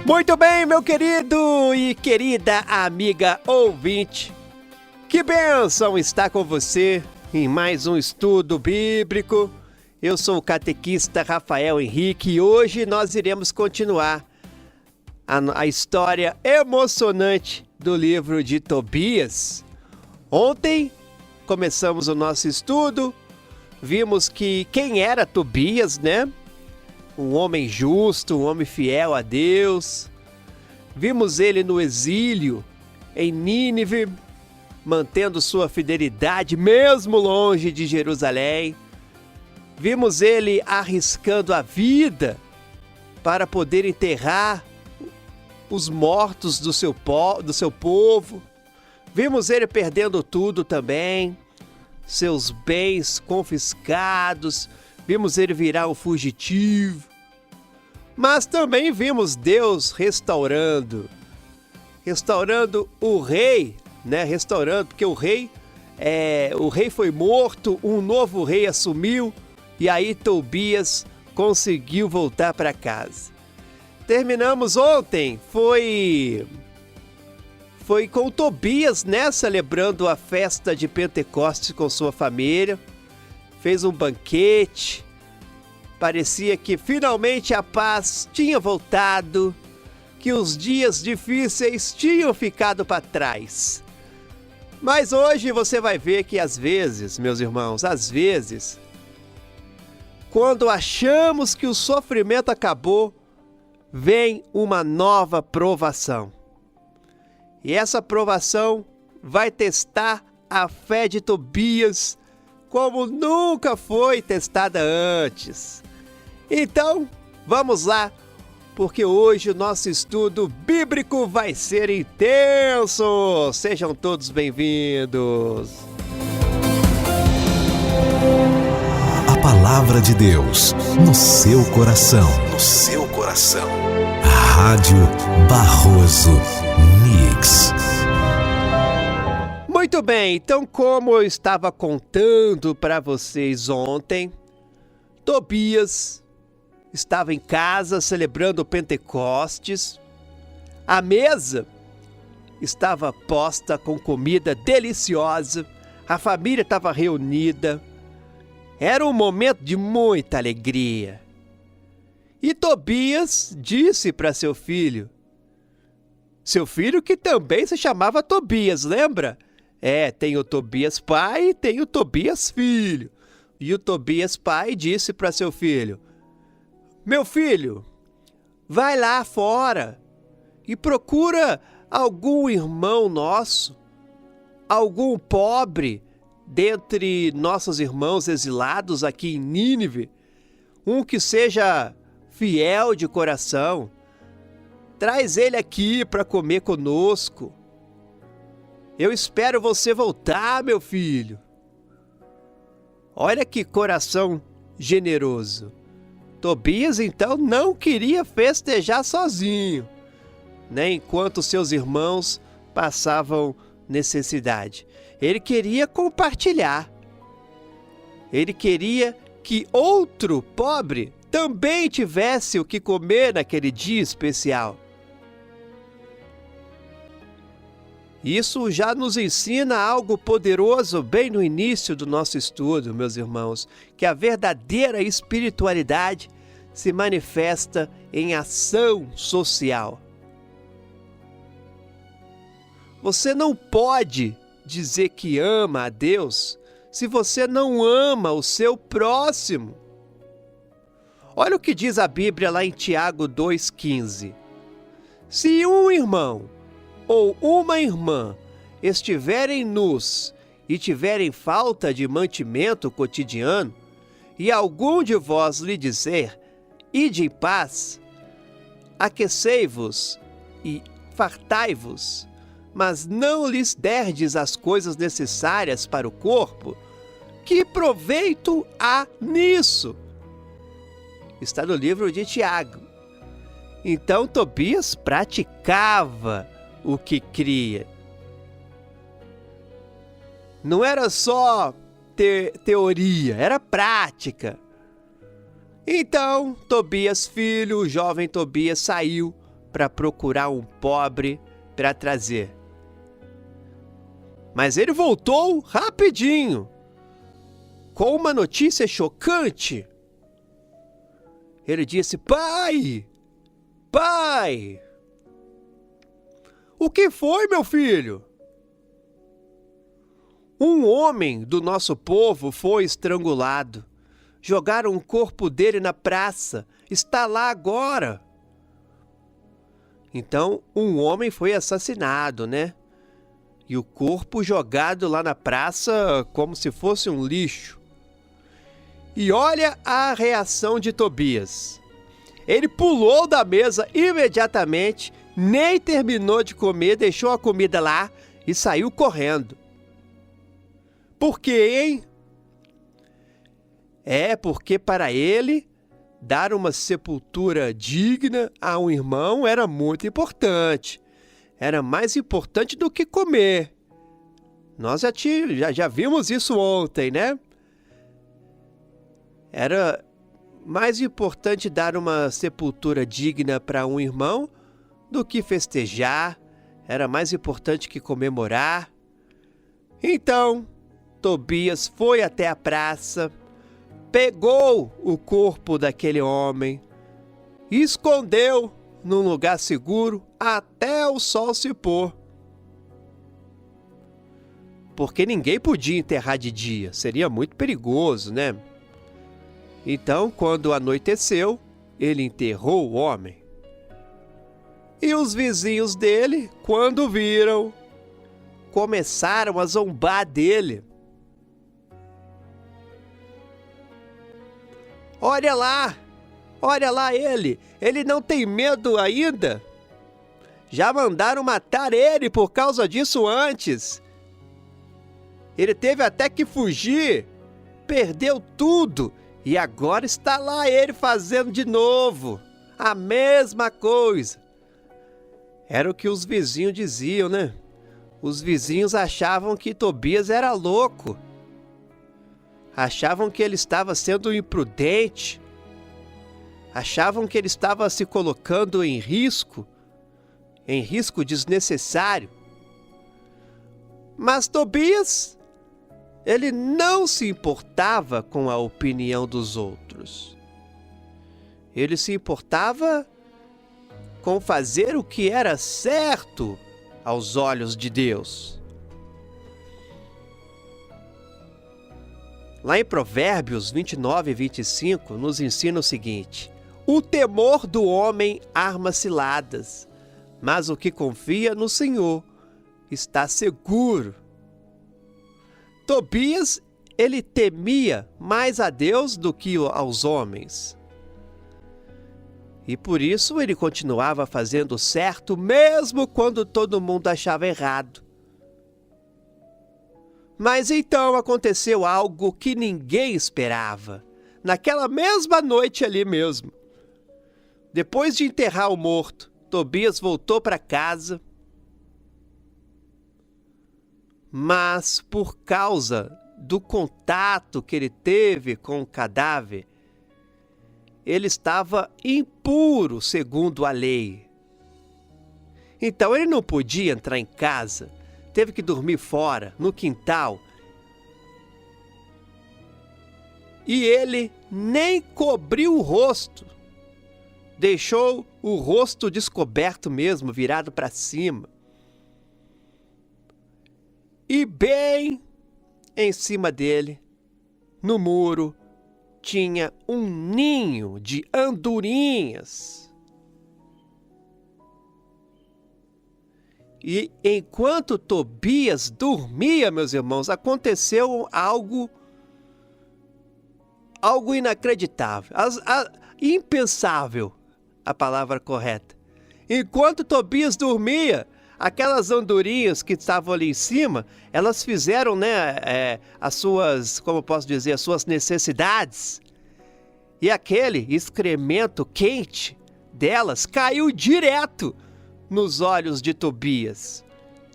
Muito bem, meu querido e querida amiga ouvinte. Que bênção estar com você em mais um estudo bíblico. Eu sou o catequista Rafael Henrique e hoje nós iremos continuar a história emocionante do livro de Tobias. Ontem começamos o nosso estudo, vimos que quem era Tobias, né? Um homem justo, um homem fiel a Deus. Vimos ele no exílio, em Nínive, mantendo sua fidelidade mesmo longe de Jerusalém. Vimos ele arriscando a vida para poder enterrar os mortos do seu povo. Vimos ele perdendo tudo também, seus bens confiscados. Vimos ele virar um fugitivo. Mas também vimos Deus restaurando o rei, né? Restaurando, porque o rei foi morto, um novo rei assumiu e aí Tobias conseguiu voltar para casa. Terminamos ontem, foi com Tobias, né? Celebrando a festa de Pentecostes com sua família, fez um banquete. Parecia que finalmente a paz tinha voltado, que os dias difíceis tinham ficado para trás. Mas hoje você vai ver que às vezes, meus irmãos, quando achamos que o sofrimento acabou, vem uma nova provação. E essa provação vai testar a fé de Tobias como nunca foi testada antes. Então, vamos lá, porque hoje o nosso estudo bíblico vai ser intenso. Sejam todos bem-vindos. A palavra de Deus no seu coração. No seu coração. Rádio Barroso Mix. Muito bem, então como eu estava contando para vocês ontem, Tobias estava em casa celebrando o Pentecostes. A mesa estava posta com comida deliciosa, a família estava reunida. Era um momento de muita alegria. E Tobias disse para seu filho que também se chamava Tobias, lembra? Tem o Tobias pai e tem o Tobias filho. E o Tobias pai disse para seu filho: meu filho, vai lá fora e procura algum irmão nosso, algum pobre dentre nossos irmãos exilados aqui em Nínive, um que seja fiel de coração. Traz ele aqui para comer conosco. Eu espero você voltar, meu filho. Olha que coração generoso. Tobias, então, não queria festejar sozinho, né, enquanto seus irmãos passavam necessidade. Ele queria compartilhar. Ele queria que outro pobre também tivesse o que comer naquele dia especial. Isso já nos ensina algo poderoso bem no início do nosso estudo, meus irmãos, que a verdadeira espiritualidade se manifesta em ação social. Você não pode dizer que ama a Deus se você não ama o seu próximo. Olha o que diz a Bíblia lá em Tiago 2,15. Se um irmão ou uma irmã estiverem nus e tiverem falta de mantimento cotidiano, e algum de vós lhe dizer: ide em paz, aquecei-vos e fartai-vos, mas não lhes derdes as coisas necessárias para o corpo, que proveito há nisso? Está no livro de Tiago. Então Tobias praticava o que cria. Não era só teoria, era prática. Então, Tobias filho, o jovem Tobias, saiu para procurar um pobre para trazer. Mas ele voltou rapidinho, com uma notícia chocante. Ele disse: Pai! Pai! O que foi, meu filho? Um homem do nosso povo foi estrangulado. Jogaram o corpo dele na praça. Está lá agora. Então, um homem foi assassinado, né? E o corpo jogado lá na praça como se fosse um lixo. E olha a reação de Tobias. Ele pulou da mesa imediatamente, nem terminou de comer, deixou a comida lá e saiu correndo. Por quê, hein? Porque para ele, dar uma sepultura digna a um irmão era muito importante. Era mais importante do que comer. Nós já vimos isso ontem, né? Era mais importante dar uma sepultura digna para um irmão do que festejar. Era mais importante que comemorar. Então, Tobias foi até a praça, pegou o corpo daquele homem e escondeu num lugar seguro até o sol se pôr. Porque ninguém podia enterrar de dia, seria muito perigoso, né? Então, quando anoiteceu, ele enterrou o homem. E os vizinhos dele, quando viram, começaram a zombar dele. Olha lá ele não tem medo ainda. Já mandaram matar ele por causa disso antes. Ele teve até que fugir, perdeu tudo e agora está lá ele fazendo de novo a mesma coisa. Era o que os vizinhos diziam, né? Os vizinhos achavam que Tobias era louco. Achavam que ele estava sendo imprudente. Achavam que ele estava se colocando em risco desnecessário. Mas Tobias, ele não se importava com a opinião dos outros. Ele se importava com fazer o que era certo aos olhos de Deus. Lá em Provérbios 29 e 25, nos ensina o seguinte: o temor do homem arma ciladas, mas o que confia no Senhor está seguro. Tobias, ele temia mais a Deus do que aos homens. E por isso ele continuava fazendo certo, mesmo quando todo mundo achava errado. Mas então aconteceu algo que ninguém esperava, naquela mesma noite ali mesmo. Depois de enterrar o morto, Tobias voltou para casa, mas por causa do contato que ele teve com o cadáver, ele estava impuro segundo a lei. Então ele não podia entrar em casa, teve que dormir fora, no quintal. E ele nem cobriu o rosto. Deixou o rosto descoberto mesmo, virado para cima. E bem em cima dele, no muro, tinha um ninho de andorinhas. E enquanto Tobias dormia, meus irmãos, aconteceu algo inacreditável, impensável, a palavra correta. Enquanto Tobias dormia, aquelas andorinhas que estavam ali em cima, elas fizeram, as suas, como eu posso dizer, as suas necessidades. E aquele excremento quente delas caiu direto nos olhos de Tobias.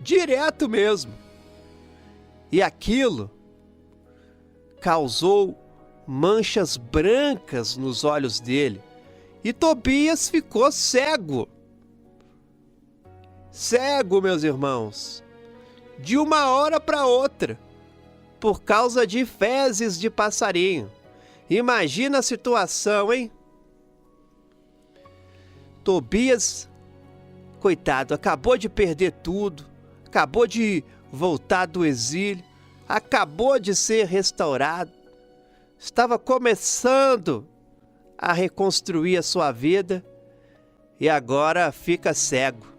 Direto mesmo. E aquilo causou manchas brancas nos olhos dele. E Tobias ficou cego. cego, meus irmãos, de uma hora para outra, por causa de fezes de passarinho. Imagina a situação, hein? Tobias, coitado, acabou de perder tudo, acabou de voltar do exílio, acabou de ser restaurado, estava começando a reconstruir a sua vida e agora fica cego.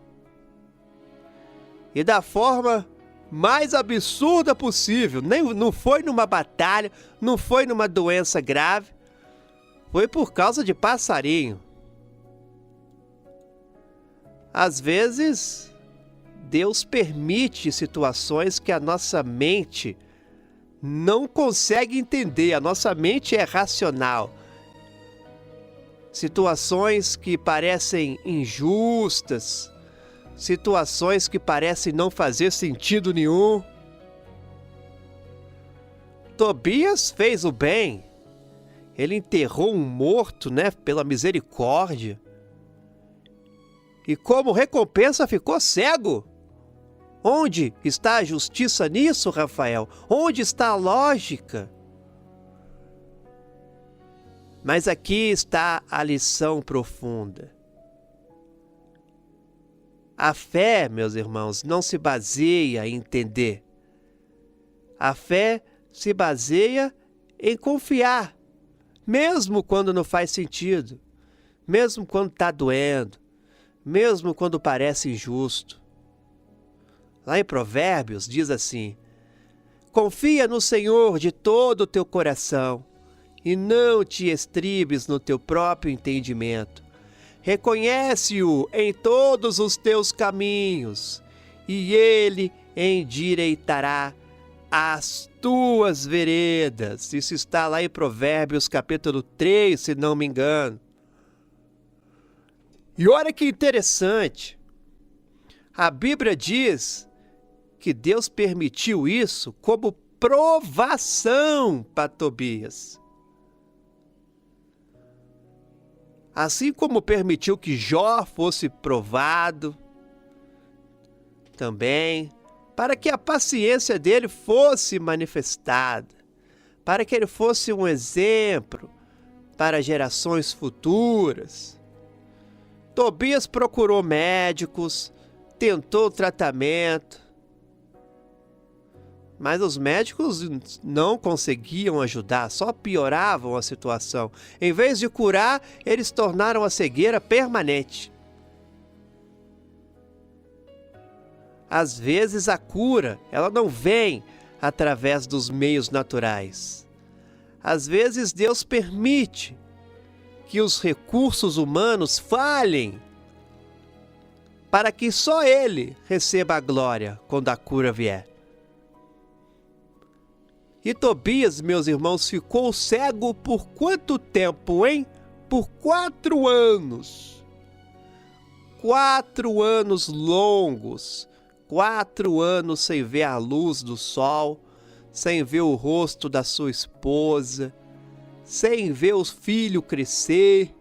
E da forma mais absurda possível, não foi numa batalha, não foi numa doença grave, foi por causa de passarinho. Às vezes, Deus permite situações que a nossa mente não consegue entender, a nossa mente é racional. Situações que parecem injustas, situações que parecem não fazer sentido nenhum. Tobias fez o bem, ele enterrou um morto, pela misericórdia. E como recompensa ficou cego. Onde está a justiça nisso, Rafael? Onde está a lógica? Mas aqui está a lição profunda. A fé, meus irmãos, não se baseia em entender. A fé se baseia em confiar, mesmo quando não faz sentido, mesmo quando está doendo, mesmo quando parece injusto. Lá em Provérbios diz assim: confia no Senhor de todo o teu coração e não te estribes no teu próprio entendimento. Reconhece-o em todos os teus caminhos e ele endireitará as tuas veredas. Isso está lá em Provérbios capítulo 3, se não me engano. E olha que interessante, a Bíblia diz que Deus permitiu isso como provação para Tobias. Assim como permitiu que Jó fosse provado, também para que a paciência dele fosse manifestada, para que ele fosse um exemplo para gerações futuras. Tobias procurou médicos, tentou tratamento, mas os médicos não conseguiam ajudar, só pioravam a situação. Em vez de curar, eles tornaram a cegueira permanente. Às vezes a cura, ela não vem através dos meios naturais. Às vezes Deus permite que os recursos humanos falhem para que só Ele receba a glória quando a cura vier. E Tobias, meus irmãos, ficou cego por quanto tempo, hein? Por 4 anos. 4 anos longos. 4 anos sem ver a luz do sol, sem ver o rosto da sua esposa, sem ver os filhos crescer.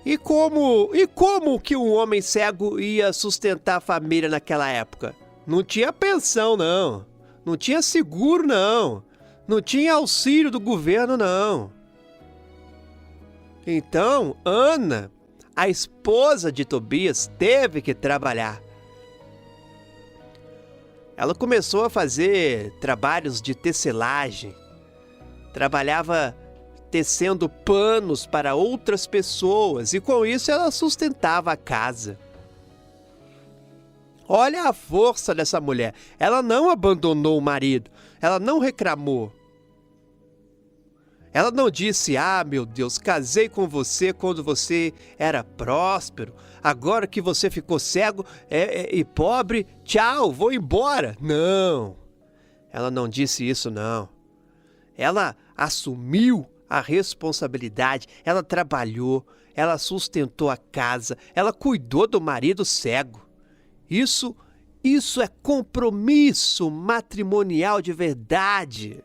E como que um homem cego ia sustentar a família naquela época? Não tinha pensão, não. Não tinha seguro, não. Não tinha auxílio do governo, não. Então, Ana, a esposa de Tobias, teve que trabalhar. Ela começou a fazer trabalhos de tecelagem. Trabalhava tecendo panos para outras pessoas e com isso ela sustentava a casa. Olha a força dessa mulher. Ela não abandonou o marido. Ela não reclamou. Ela não disse: ah, meu Deus, casei com você quando você era próspero. Agora que você ficou cego e pobre, tchau, vou embora. Não. Ela não disse isso, não. Ela assumiu a responsabilidade. Ela trabalhou. Ela sustentou a casa. Ela cuidou do marido cego. Isso é compromisso matrimonial de verdade.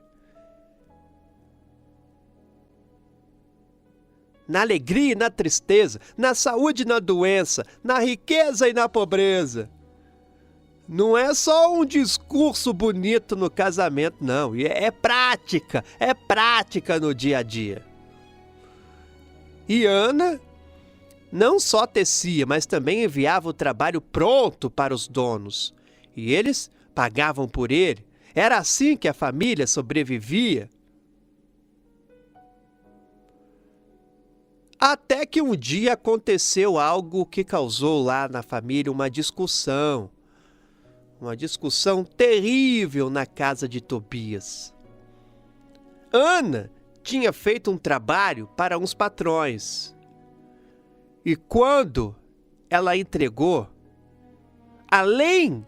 na alegria e na tristeza, na saúde e na doença, na riqueza e na pobreza. Não é só um discurso bonito no casamento, não. É prática no dia a dia. E Ana não só tecia, mas também enviava o trabalho pronto para os donos. E eles pagavam por ele. Era assim que a família sobrevivia. Até que um dia aconteceu algo que causou lá na família uma discussão terrível na casa de Tobias. Ana tinha feito um trabalho para uns patrões. E quando ela entregou, além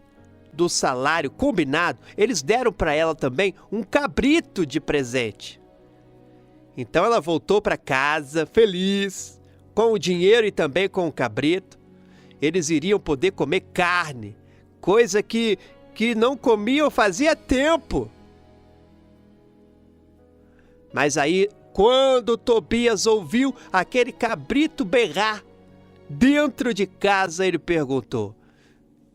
do salário combinado, eles deram para ela também um cabrito de presente. Então ela voltou para casa feliz, com o dinheiro e também com o cabrito. Eles iriam poder comer carne, coisa que não comiam fazia tempo. Mas aí, quando Tobias ouviu aquele cabrito berrar dentro de casa, ele perguntou: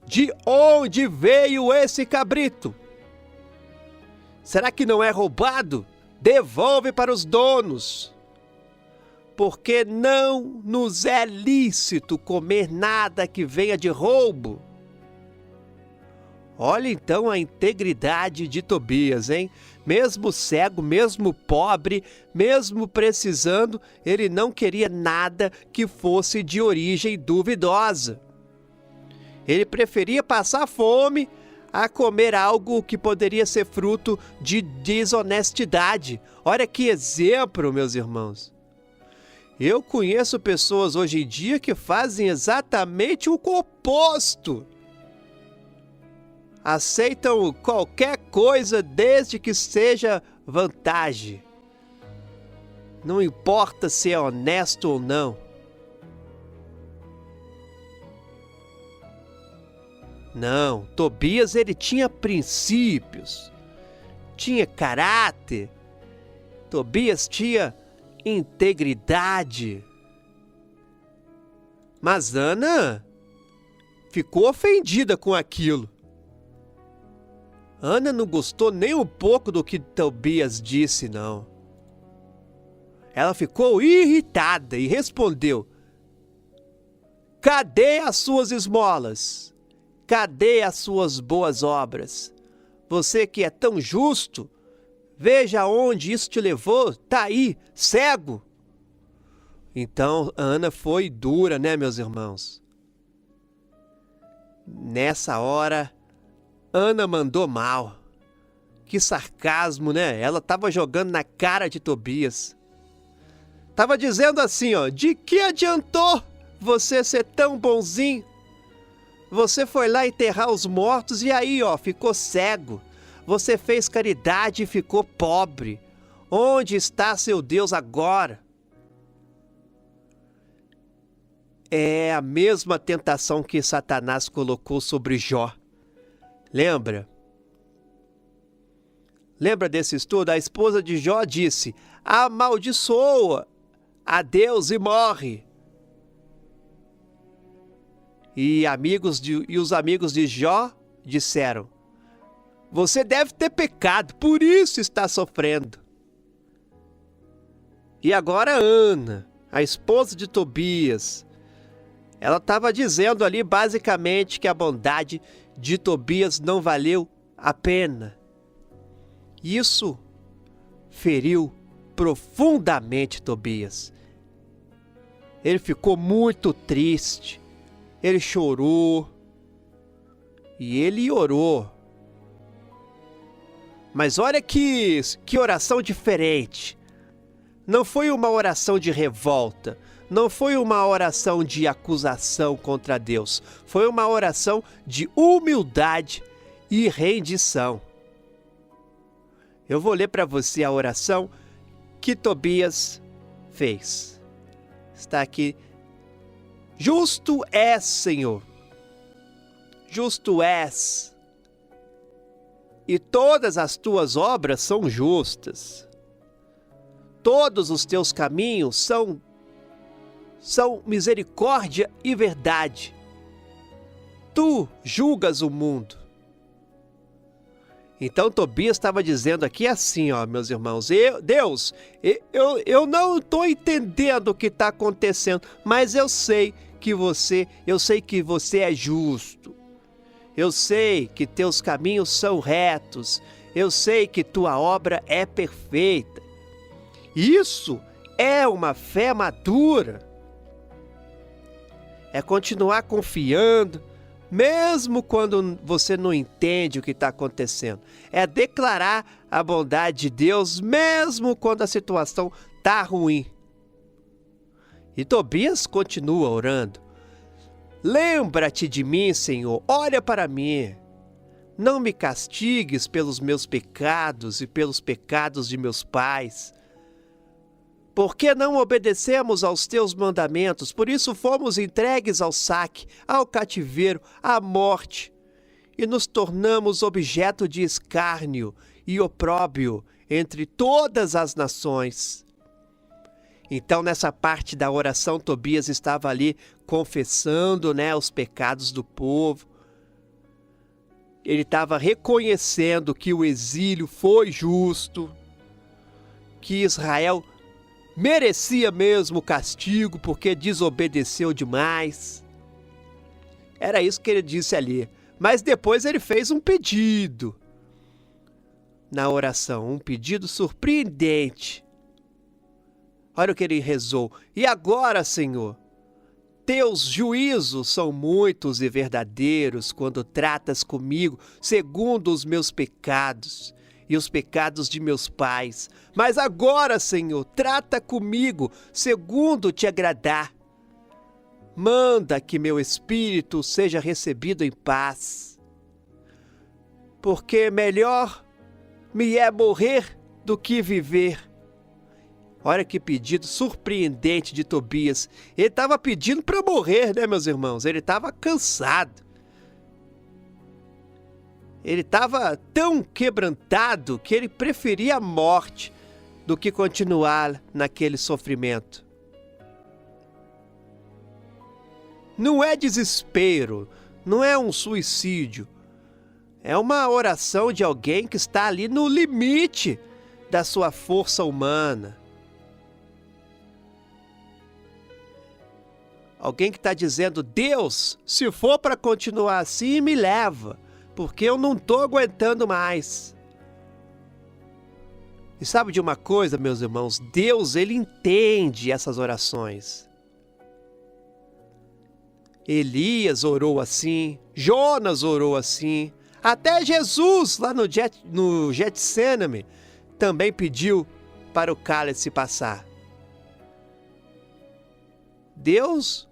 de onde veio esse cabrito? Será que não é roubado? Devolve para os donos, porque não nos é lícito comer nada que venha de roubo. Olha então a integridade de Tobias, hein? Mesmo cego, mesmo pobre, mesmo precisando, ele não queria nada que fosse de origem duvidosa. Ele preferia passar fome a comer algo que poderia ser fruto de desonestidade. Olha que exemplo, meus irmãos. Eu conheço pessoas hoje em dia que fazem exatamente o oposto. Aceitam qualquer coisa desde que seja vantagem. Não importa se é honesto ou não. Não, Tobias ele tinha princípios, tinha caráter, Tobias tinha integridade. Mas Ana ficou ofendida com aquilo. Ana não gostou nem um pouco do que Tobias disse, não. Ela ficou irritada e respondeu: cadê as suas esmolas? Cadê as suas boas obras? Você que é tão justo, veja aonde isso te levou, tá aí, cego. Então Ana foi dura, né, meus irmãos? Nessa hora, Ana mandou mal. Que sarcasmo, né? Ela estava jogando na cara de Tobias. Tava dizendo assim, ó: de que adiantou você ser tão bonzinho? Você foi lá enterrar os mortos e aí, ó, ficou cego. Você fez caridade e ficou pobre. Onde está seu Deus agora? É a mesma tentação que Satanás colocou sobre Jó. Lembra? Lembra desse estudo? A esposa de Jó disse: amaldiçoa a Deus e morre. E os amigos de Jó disseram: você deve ter pecado, por isso está sofrendo. E agora Ana, a esposa de Tobias, ela estava dizendo ali basicamente que a bondade de Tobias não valeu a pena. Isso feriu profundamente Tobias. Ele ficou muito triste. Ele chorou e ele orou. Mas olha que oração diferente. Não foi uma oração de revolta, não foi uma oração de acusação contra Deus. Foi uma oração de humildade e rendição. Eu vou ler para você a oração que Tobias fez. Está aqui. Justo és, Senhor, justo és, e todas as tuas obras são justas. Todos os teus caminhos são são misericórdia e verdade. Tu julgas o mundo. Então Tobias estava dizendo aqui assim, ó, meus irmãos, Deus, eu não estou entendendo o que está acontecendo, mas eu sei que você é justo. Eu sei que teus caminhos são retos. Eu sei que tua obra é perfeita. Isso é uma fé madura. É continuar confiando, mesmo quando você não entende o que está acontecendo. É declarar a bondade de Deus, mesmo quando a situação está ruim. E Tobias continua orando. Lembra-te de mim, Senhor, olha para mim. Não me castigues pelos meus pecados e pelos pecados de meus pais. Porque não obedecemos aos teus mandamentos, por isso fomos entregues ao saque, ao cativeiro, à morte, e nos tornamos objeto de escárnio e opróbrio entre todas as nações. Então, nessa parte da oração, Tobias estava ali confessando, os pecados do povo. Ele estava reconhecendo que o exílio foi justo, que Israel merecia mesmo castigo porque desobedeceu demais. Era isso que ele disse ali. Mas depois ele fez um pedido na oração, um pedido surpreendente. Olha o que ele rezou. E agora, Senhor, teus juízos são muitos e verdadeiros quando tratas comigo segundo os meus pecados e os pecados de meus pais. Mas agora, Senhor, trata comigo segundo te agradar. Manda que meu espírito seja recebido em paz. Porque melhor me é morrer do que viver. Olha que pedido surpreendente de Tobias. Ele estava pedindo para morrer, meus irmãos? Ele estava cansado. Ele estava tão quebrantado que ele preferia a morte do que continuar naquele sofrimento. Não é desespero, não é um suicídio. É uma oração de alguém que está ali no limite da sua força humana. Alguém que está dizendo, Deus, se for para continuar assim, me leva, porque eu não estou aguentando mais. E sabe de uma coisa, meus irmãos? Deus, Ele entende essas orações. Elias orou assim, Jonas orou assim, até Jesus, lá no Getsêname, também pediu para o cálice passar. Deus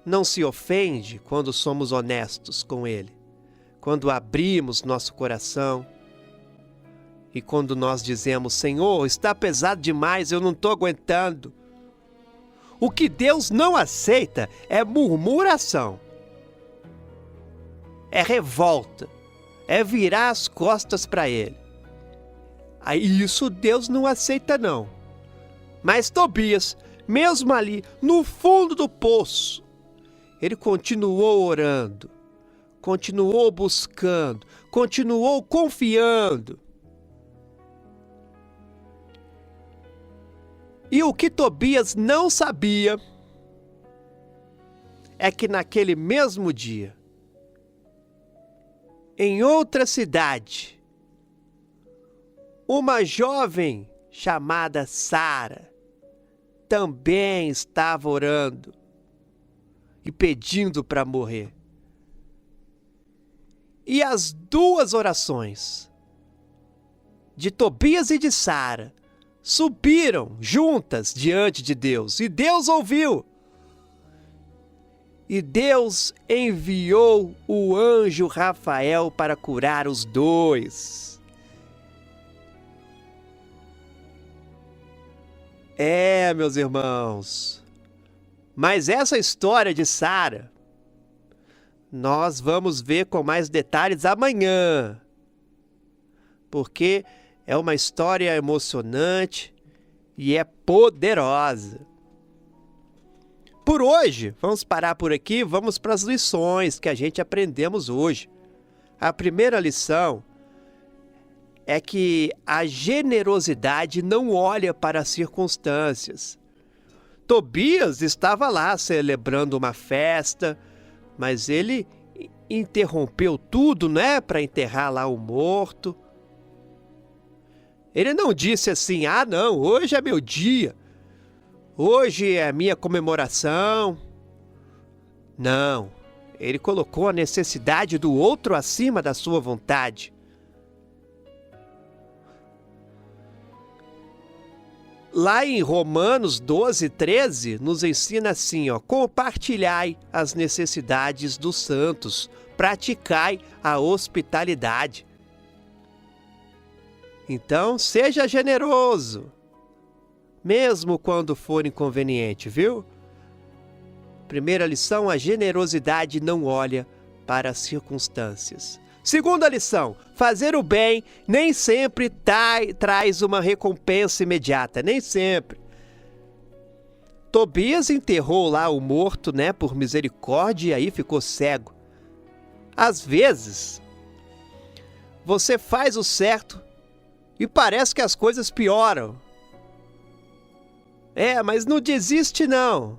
não se ofende quando somos honestos com Ele, quando abrimos nosso coração e quando nós dizemos, Senhor, está pesado demais, eu não estou aguentando. O que Deus não aceita é murmuração, é revolta, é virar as costas para Ele. Aí isso Deus não aceita não. Mas Tobias, mesmo ali no fundo do poço, ele continuou orando, continuou buscando, continuou confiando. E o que Tobias não sabia é que naquele mesmo dia, em outra cidade, uma jovem chamada Sara também estava orando e pedindo para morrer. E as duas orações, de Tobias e de Sara, subiram juntas diante de Deus, e Deus ouviu. E Deus enviou o anjo Rafael para curar os dois. Meus irmãos, mas essa história de Sara, nós vamos ver com mais detalhes amanhã, porque é uma história emocionante e é poderosa. por hoje, vamos parar por aqui, vamos para as lições que a gente aprendemos hoje. A primeira lição é que a generosidade não olha para as circunstâncias. Tobias estava lá celebrando uma festa, mas ele interrompeu tudo, né, para enterrar lá o morto. Ele não disse assim: ah, não, hoje é meu dia, hoje é a minha comemoração. Não, ele colocou a necessidade do outro acima da sua vontade. Lá em Romanos 12:13, nos ensina assim, compartilhai as necessidades dos santos, praticai a hospitalidade. Então, seja generoso, mesmo quando for inconveniente, viu? Primeira lição, a generosidade não olha para as circunstâncias. Segunda lição, fazer o bem nem sempre traz uma recompensa imediata, nem sempre. Tobias enterrou lá o morto, né, por misericórdia, e aí ficou cego. Às vezes, você faz o certo e parece que as coisas pioram. Mas não desiste não.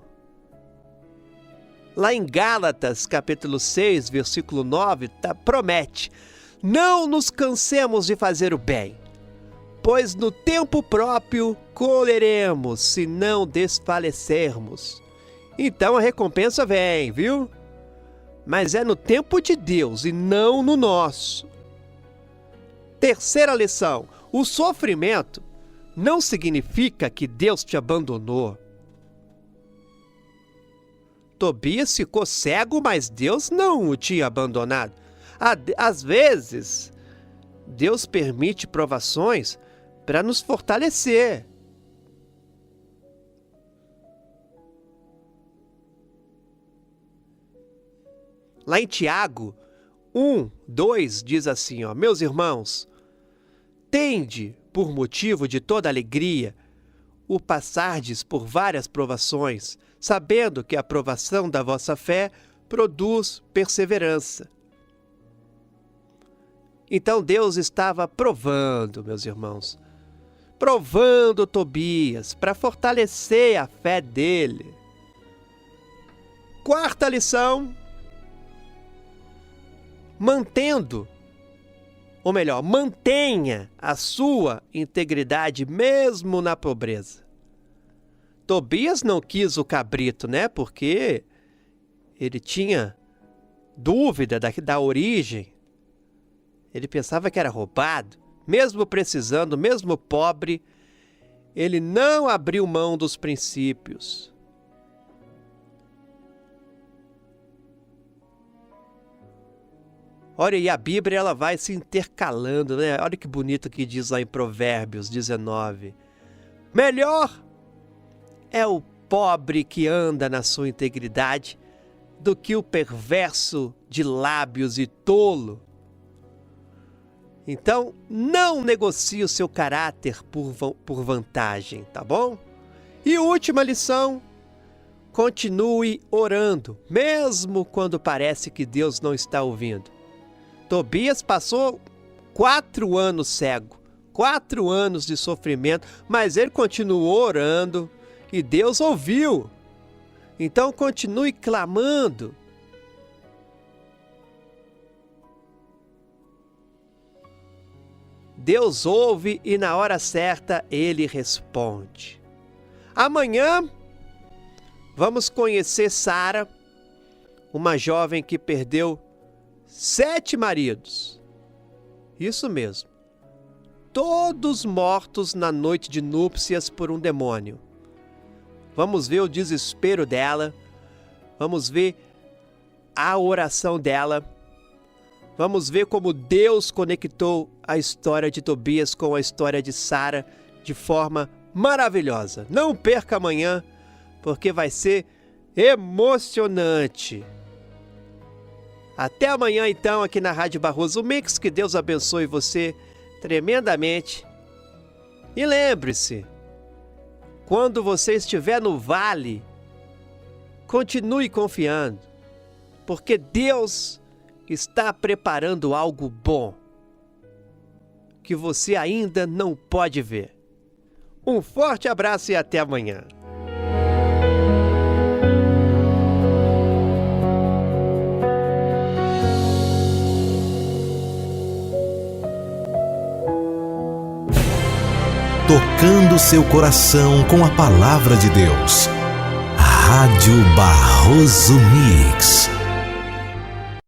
Lá em Gálatas, capítulo 6, versículo 9, promete: não nos cansemos de fazer o bem, pois no tempo próprio colheremos, se não desfalecermos. Então a recompensa vem, viu? Mas é no tempo de Deus e não no nosso. Terceira lição: o sofrimento não significa que Deus te abandonou. Tobias ficou cego, mas Deus não o tinha abandonado. Às vezes, Deus permite provações para nos fortalecer. Lá em Tiago 1:2 diz assim, meus irmãos, tende por motivo de toda alegria o passardes por várias provações, sabendo que a provação da vossa fé produz perseverança. Então Deus estava provando, meus irmãos, provando Tobias para fortalecer a fé dele. Quarta lição: mantenha a sua integridade mesmo na pobreza. Tobias não quis o cabrito, né? Porque ele tinha dúvida da origem. Ele pensava que era roubado. Mesmo precisando, mesmo pobre, ele não abriu mão dos princípios. Olha, e a Bíblia ela vai se intercalando, né? Olha que bonito que diz lá em Provérbios 19. Melhor é o pobre que anda na sua integridade do que o perverso de lábios e tolo. Então, não negocie o seu caráter por vantagem, tá bom? E última lição: continue orando, mesmo quando parece que Deus não está ouvindo. Tobias passou 4 anos cego, 4 anos de sofrimento, mas ele continuou orando. E Deus ouviu. Então continue clamando. Deus ouve e na hora certa Ele responde. Amanhã vamos conhecer Sara, uma jovem que perdeu 7 maridos. Isso mesmo. Todos mortos na noite de núpcias por um demônio. Vamos ver o desespero dela, vamos ver a oração dela, vamos ver como Deus conectou a história de Tobias com a história de Sara de forma maravilhosa. Não perca amanhã, porque vai ser emocionante. Até amanhã então aqui na Rádio Barroso Mix, que Deus abençoe você tremendamente. E lembre-se, quando você estiver no vale, Continue confiando, porque Deus está preparando algo bom que você ainda não pode ver. Um forte abraço e até amanhã. Tocando seu coração com a palavra de Deus. Rádio Barroso Mix.